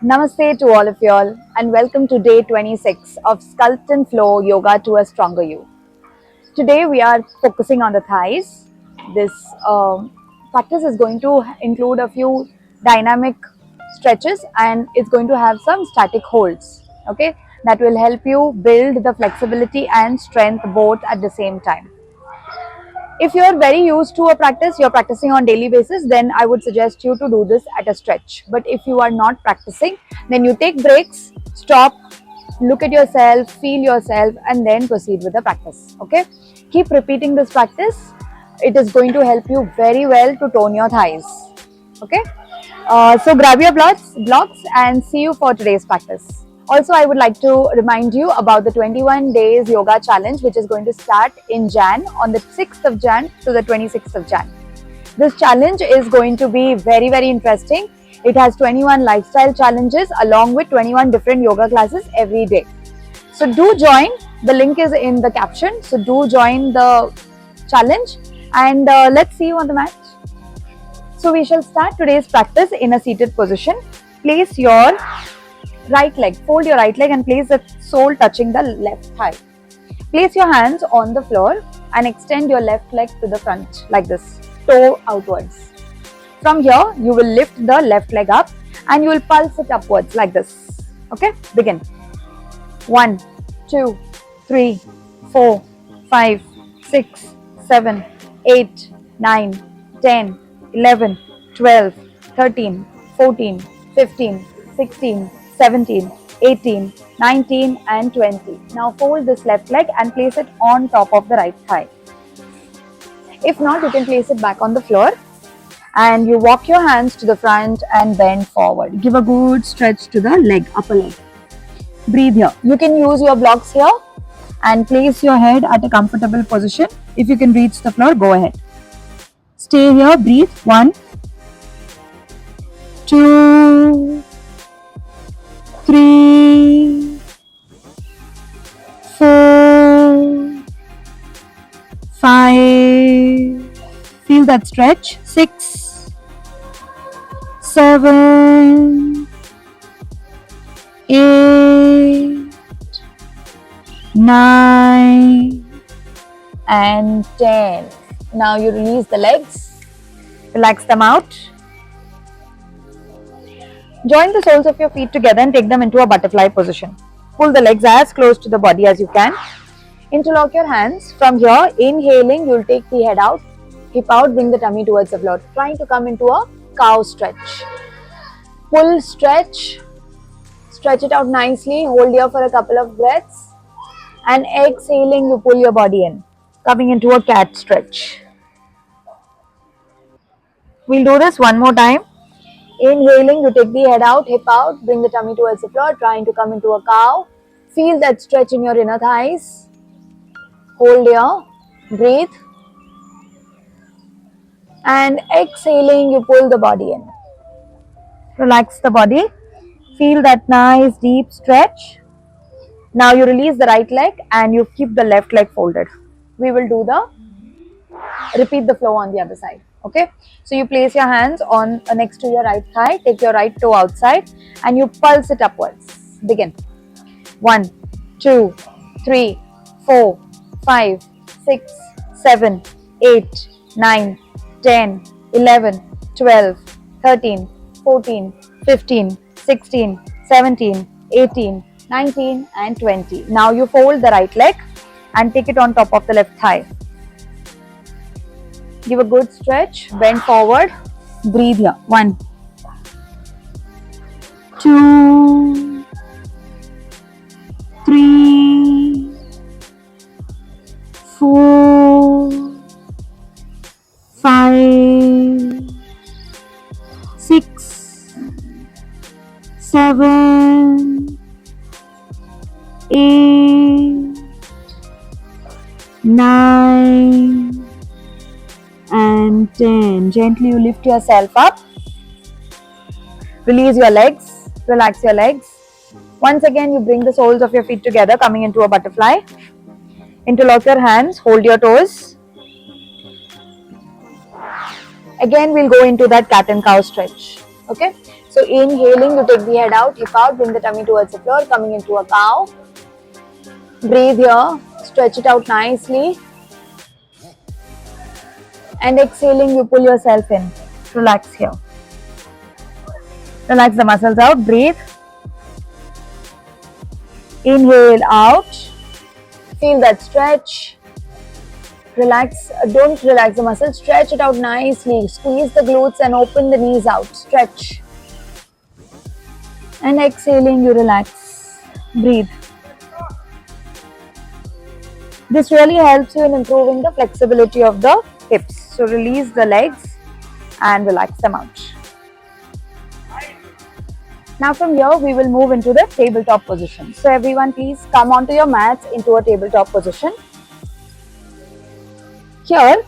Namaste to all of y'all and welcome to day 26 of Sculpt and Flow Yoga to a Stronger You. Today we are focusing on the thighs. This practice is going to include a few dynamic stretches and it's going to have some static holds. Okay, that will help you build the flexibility and strength both at the same time. If you are very used to a practice, you're practicing on daily basis, then I would suggest you to do this at a stretch. But if you are not practicing, then you take breaks, stop, look at yourself, feel yourself, and then proceed with the practice. Okay, keep repeating this practice. It is going to help you very well to tone your thighs. Okay, so grab your blocks and see you for today's practice. Also, I would like to remind you about the 21 days yoga challenge, which is going to start in Jan on the 6th of Jan to the 26th of Jan. This challenge is going to be very, very interesting. It has 21 lifestyle challenges along with 21 different yoga classes every day. So do join. The link is in the caption. So do join the challenge and let's see you on the mat. So we shall start today's practice in a seated position. Place your right leg, fold your right leg and place the sole touching the left thigh. Place your hands on the floor and extend your left leg to the front like this, toe outwards. From here, you will lift the left leg up and you will pulse it upwards like this. Okay, begin. 1, 2, 3, 4, 5, 6, 7, 8, 9, 10, 11, 12, 13, 14, 15, 16, 17, 18, 19 and 20. Now fold this left leg and place it on top of the right thigh. If not, you can place it back on the floor and you walk your hands to the front and bend forward. Give a good stretch to the leg, upper leg. Breathe here. You can use your blocks here and place your head at a comfortable position. If you can reach the floor, go ahead. Stay here, breathe. 1, 2, 3, 4, 5. Feel that stretch. 6, 7, 8, 9 and 10. Now you release the legs, relax them out. Join the soles of your feet together and take them into a butterfly position. Pull the legs as close to the body as you can. Interlock your hands. From here, inhaling, you'll take the head out, hip out, bring the tummy towards the floor. Trying to come into a cow stretch. Pull, stretch it out nicely. Hold here for a couple of breaths. And exhaling, you pull your body in, coming into a cat stretch. We'll do this one more time. Inhaling, you take the head out, hip out, bring the tummy towards the floor, trying to come into a cow. Feel that stretch in your inner thighs. Hold here, breathe. And exhaling, you pull the body in. Relax the body. Feel that nice deep stretch. Now you release the right leg and you keep the left leg folded. We will repeat the flow on the other side. Okay, so you place your hands on next to your right thigh, take your right toe outside and you pulse it upwards. Begin. 1, 2, 3, 4, 5, 6, 7, 8, 9, 10, 11, 12, 13, 14, 15, 16, 17, 18, 19 and 20. Now you fold the right leg and take it on top of the left thigh. Give a good stretch, bend forward, breathe here. 1, 2, 3, 4, 5, 6, 7, 8, 9 and 10. Gently you lift yourself up. Release your legs. Relax your legs. Once again, you bring the soles of your feet together, coming into a butterfly. Interlock your hands. Hold your toes. Again, we'll go into that cat and cow stretch. Okay, so inhaling, you take the head out, hip out, bring the tummy towards the floor, coming into a cow. Breathe here, stretch it out nicely. And exhaling, you pull yourself in. Relax here. Relax the muscles out, breathe. Inhale out. Feel that stretch. Relax, don't relax the muscles, stretch it out nicely. Squeeze the glutes and open the knees out. Stretch. And exhaling, you relax. Breathe. This really helps you in improving the flexibility of the hips. So release the legs and relax them out. Now from here, we will move into the tabletop position. So everyone please come onto your mats into a tabletop position. Here,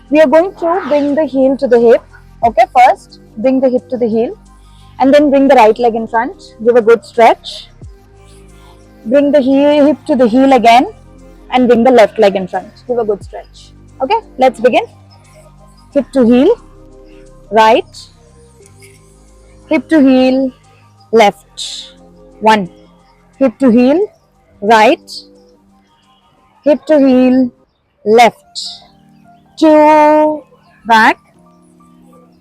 we are going to bring the heel to the hip. Okay, first bring the hip to the heel and then bring the right leg in front. Give a good stretch. Bring the hip to the heel again and bring the left leg in front. Give a good stretch. Okay, let's begin. Hip to heel, right. Hip to heel, left. 1. Hip to heel, right. Hip to heel, left. 2. Back,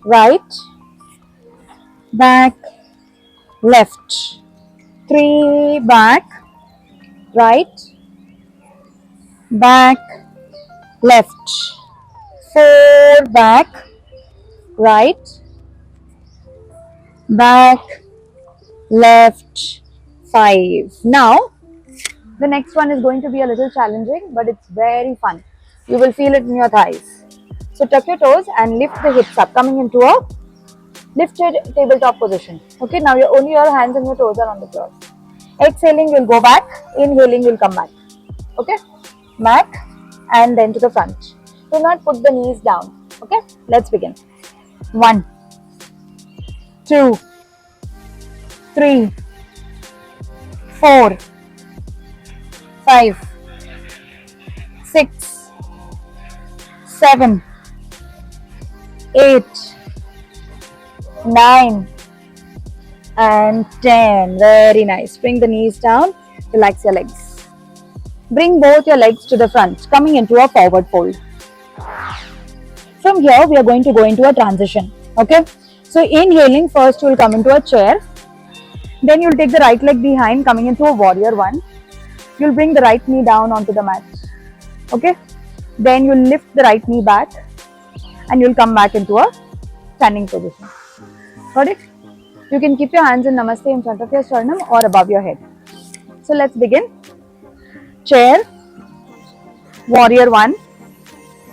right. Back, left. 3. Back, right. Back, left. 4. Back, right. Back, left. 5. Now, the next one is going to be a little challenging, but it's very fun. You will feel it in your thighs. So tuck your toes and lift the hips up, coming into a lifted tabletop position. Okay, now only your hands and your toes are on the floor. Exhaling, you'll go back. Inhaling, you'll come back. Okay, back and then to the front. Do not put the knees down. Okay, let's begin. 1, 2, 3, 4, 5, 6, 7, 8, 9 and 10. Very nice. Bring the knees down. Relax your legs. Bring both your legs to the front, coming into a forward fold. From here, we are going to go into a transition. Okay. So inhaling, first you will come into a chair. Then you will take the right leg behind, coming into a warrior 1. You will bring the right knee down onto the mat. Okay. Then you will lift the right knee back and you will come back into a standing position. Got it? You can keep your hands in Namaste in front of your sternum or above your head. So let's begin. Chair, warrior 1,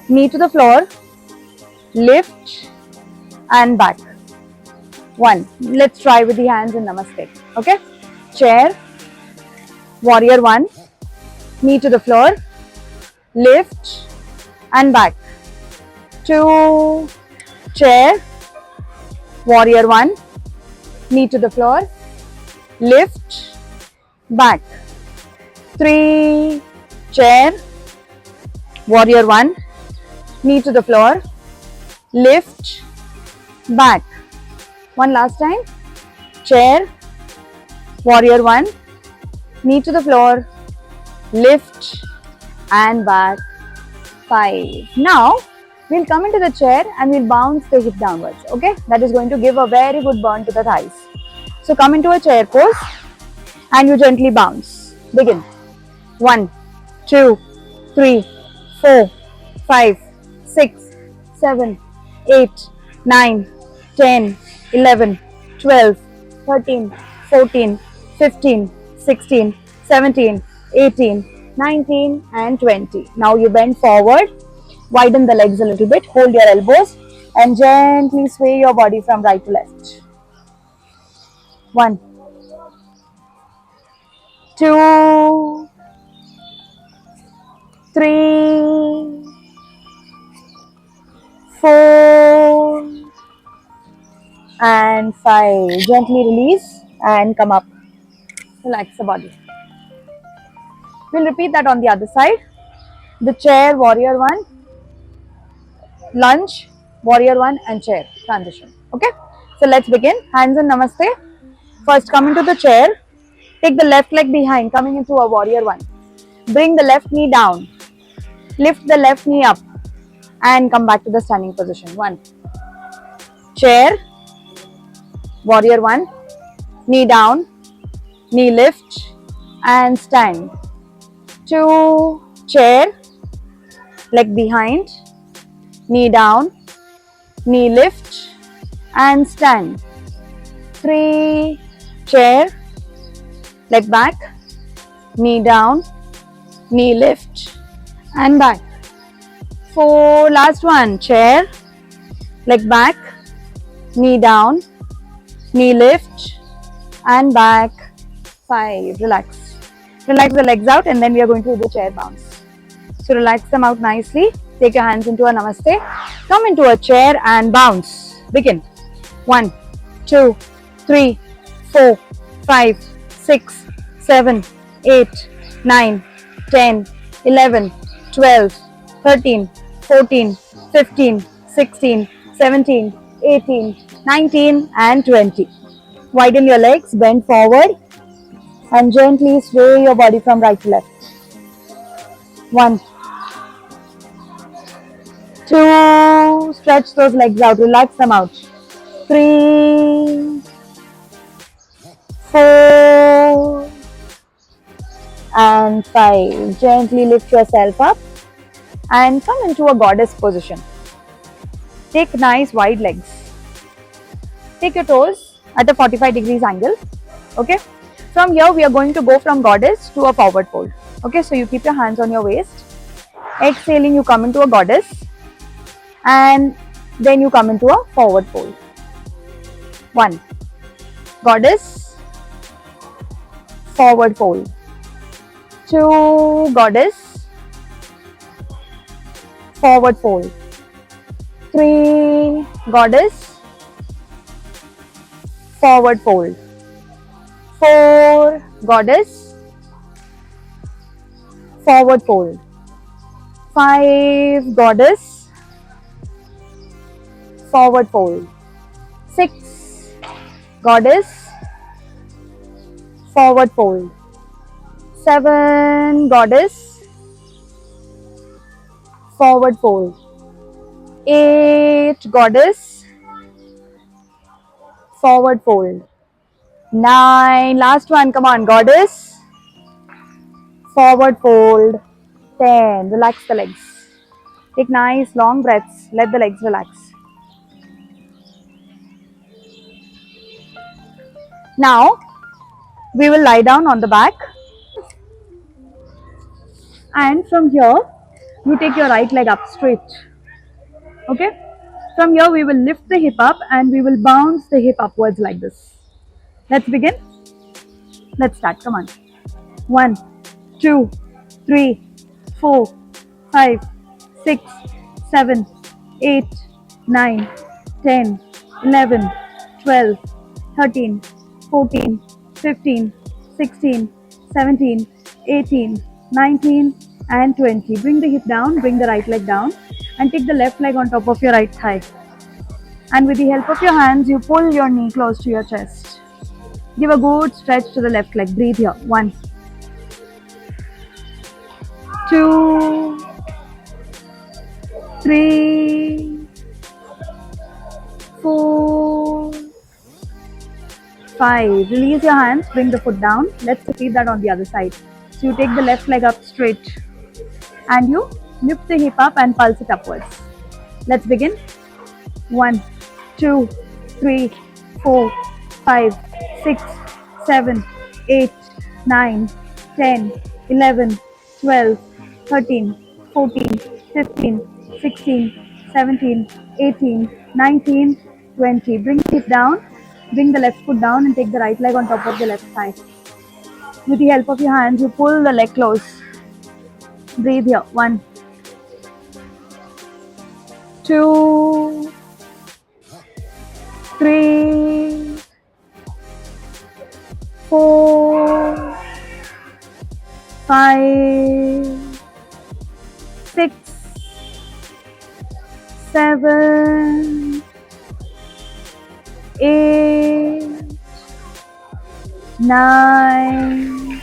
knee to the floor, lift and back. 1. Let's try with the hands in Namaste. Okay? Chair, warrior 1, knee to the floor, lift and back. 2. Chair, warrior 1, knee to the floor, lift, back. 3. Chair, warrior 1, knee to the floor, lift, back. One last time. Chair, warrior 1, knee to the floor, lift and back. 5. Now, we'll come into the chair and we'll bounce the hip downwards. Okay, that is going to give a very good burn to the thighs. So come into a chair pose and you gently bounce. Begin. 1, 2, 3, 4, 5, 6, 7, 8, 9, 10, 11, 12, 13, 14, 15, 16, 17, 18, 19 and 20. Now you bend forward. Widen the legs a little bit, hold your elbows and gently sway your body from right to left. 1, 2, 3, 4 and 5. Gently release and come up. Relax the body. We'll repeat that on the other side. The chair, warrior 1, lunge, warrior 1 and chair, transition. Okay. So let's begin. Hands in Namaste. First, come into the chair. Take the left leg behind, coming into a warrior one. Bring the left knee down. Lift the left knee up and come back to the standing position. One. Chair. Warrior one. Knee down. Knee lift and stand. Two. Chair. Leg behind. Knee down. Knee lift and stand. 3. Chair. Leg back. Knee down. Knee lift and back. 4. Last one. Chair. Leg back. Knee down. Knee lift and back. 5. Relax. Relax the legs out and then we are going to do the chair bounce. So relax them out nicely. Take your hands into a namaste. Come into a chair and bounce. Begin. 1, 2, 3, 4, 5, 6, 7, 8, 9, 10, 11, 12, 13, 14, 15, 16, 17, 18, 19 and 20. Widen your legs, bend forward and gently sway your body from right to left. 1, 2, stretch those legs out, relax them out. 3, 4 and 5. Gently lift yourself up and come into a goddess position. Take nice wide legs. Take your toes at a 45 degrees angle. Okay. From here we are going to go from goddess to a forward fold. Okay. So you keep your hands on your waist. Exhaling, you come into a goddess and then you come into a forward fold. 1. Goddess, forward fold. 2. Goddess, forward fold. 3. Goddess, forward fold. 4. Goddess, forward fold. 5. Goddess, forward fold. 6. Goddess, forward fold. 7. Goddess, forward fold. 8. Goddess, forward fold. 9. Last one, come on, goddess, forward fold. 10. Relax the legs. Take nice long breaths. Let the legs relax. Now, we will lie down on the back. And from here, you take your right leg up straight. Okay? From here, we will lift the hip up and we will bounce the hip upwards like this. Let's begin. Let's start. Come on. 1, 2, 3, 4, 5, 6, 7, 8, 9, 10, 11, 12, 13, 14, 15, 16, 17, 18, 19 and 20. Bring the hip down, bring the right leg down and take the left leg on top of your right thigh. And with the help of your hands, you pull your knee close to your chest. Give a good stretch to the left leg. Breathe here. 1, 2, 3, 4, 5. Release your hands. Bring the foot down. Let's repeat that on the other side. So you take the left leg up straight and you lift the hip up and pulse it upwards. Let's begin. 1, 2, 3, 4, 5, 6, 7, 8, 9, 10, 11, 12, 13, 14, 15, 16, 17, 18, 19, 20. Bring the hip down, bring the left foot down and take the right leg on top of the left thigh. With the help of your hands, you pull the leg close. Breathe here. 1, 2, 3, 4, 5, 6, 7, 8, 9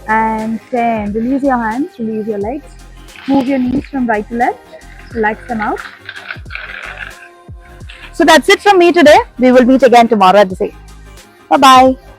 and 10. Release your hands, release your legs. Move your knees from right to left. Relax them out. So that's it from me today. We will meet again tomorrow at the same. Bye bye.